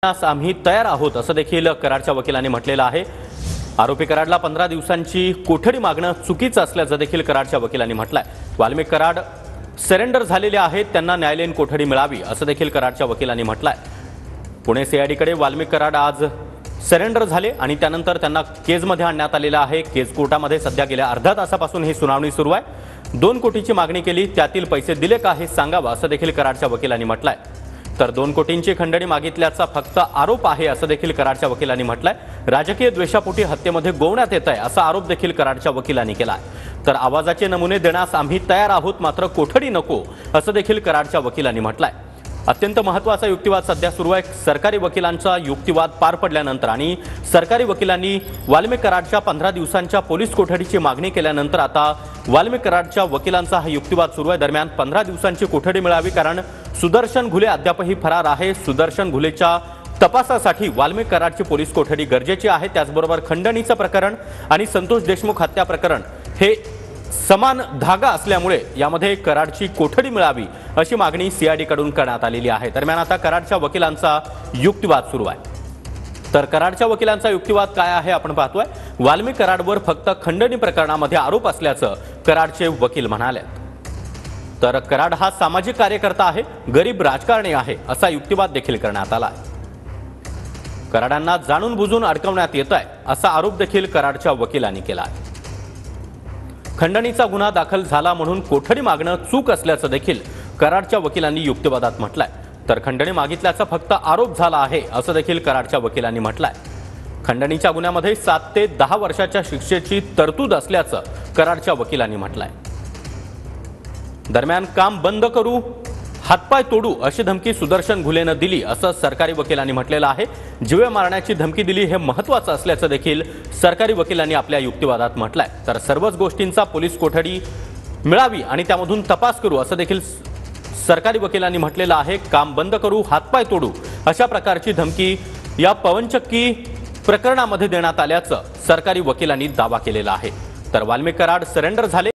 आम्ही तयार आहोत असं देखील कराडच्या वकिलांनी म्हटलेलं आहे। आरोपी कराडला 15 दिवसांची कोठडी मागणं चुकीचं असल्याचं देखील कराडच्या वकिलांनी म्हटलंय। वाल्मिक कराड सरेंडर झालेले आहेत, त्यांना न्यायालयीन कोठडी मिळावी असं देखील कराडच्या वकिलांनी म्हटलंय। पुणे सीआयडीकडे वाल्मिक कराड आज सरेंडर झाले आणि त्यानंतर त्यांना केजमध्ये आणण्यात आलेलं आहे। केज कोर्टामध्ये सध्या गेल्या अर्ध्या तासापासून ही सुनावणी सुरू आहे। 2 कोटीची मागणी केली, त्यातील पैसे दिले का हे सांगावं असं देखील कराडच्या वकिलांनी म्हटलंय। तर 2 कोटींची खंडणी मागितल्याचा फक्त आरोप आहे असं देखील कराडच्या वकिलांनी म्हटलंय। राजकीय द्वेषापोटी हत्येमध्ये गोवण्यात येत आहे असा आरोप देखील कराडच्या वकिलांनी केला आहे। तर आवाजाचे नमुने देण्यास आम्ही तयार आहोत, मात्र कोठडी नको असं देखील कराडच्या वकिलांनी म्हटलंय। अत्यंत महत्त्वाचा युक्तिवाद सध्या सुरू आहे। सरकारी वकिलांचा युक्तिवाद पार पडल्यानंतर आणि सरकारी वकिलांनी वाल्मिक कराडच्या 15 दिवसांच्या पोलीस कोठडीची मागणी केल्यानंतर आता वाल्मिक कराडच्या वकिलांचा हा युक्तिवाद सुरू आहे। दरम्यान 15 दिवसांची कोठडी मिळावी, कारण सुदर्शन घुले अद्यापही फरार आहे। सुदर्शन घुलेच्या तपासासाठी वाल्मिक कराडची पोलीस कोठडी गरजेची आहे। त्याचबरोबर खंडणीचं प्रकरण आणि संतोष देशमुख हत्या प्रकरण हे समान धागा असल्यामुळे यामध्ये कराडची कोठडी मिळावी अशी मागणी सीआयडीकडून करण्यात आलेली आहे। दरम्यान आता कराडच्या वकिलांचा युक्तिवाद सुरू आहे। तर कराडच्या वकिलांचा युक्तिवाद काय आहे आपण पाहतोय। वाल्मिक कराडवर फक्त खंडणी प्रकरणामध्ये आरोप असल्याचं कराडचे वकील म्हणाले। तर कराड हा सामाजिक कार्यकर्ता आहे, गरीब राजकारणी आहे असा युक्तिवाद देखील करण्यात आला आहे। कराडांना जाणून बुजून अडकवण्यात येत आहे असा आरोप देखील कराडच्या वकिलांनी केला आहे। खंडणीचा गुन्हा दाखल झाला म्हणून कोठडी मागणं चूक असल्याचं देखील कराडच्या वकिलांनी युक्तिवादात म्हटलंय। तर खंडणी मागितल्याचा फक्त आरोप झाला आहे असं देखील कराडच्या वकिलांनी म्हटलंय। खंडणीच्या गुन्ह्यामध्ये 7 ते 10 वर्षाच्या शिक्षेची तरतूद असल्याचं कराडच्या वकिलांनी म्हटलंय। दरम्यान काम बंद करू, हातपाय तोडू अशी धमकी सुदर्शन घुलेनं दिली असं सरकारी वकिलांनी म्हटलेलं आहे। जीवे मारण्याची धमकी दिली हे महत्त्वाचं असल्याचं देखील सरकारी वकिलांनी आपल्या युक्तिवादात म्हटलंय। तर सर्वच गोष्टींचा पोलीस कोठडी मिळावी आणि त्यामधून तपास करू असं देखील सरकारी वकिलांनी म्हटलेलं आहे। काम बंद करू, हातपाय तोडू अशा प्रकारची धमकी या पवनचक्की प्रकरणामध्ये देण्यात आल्याचं सरकारी वकिलांनी दावा केलेला आहे। तर वाल्मिक कराड सरेंडर झाले।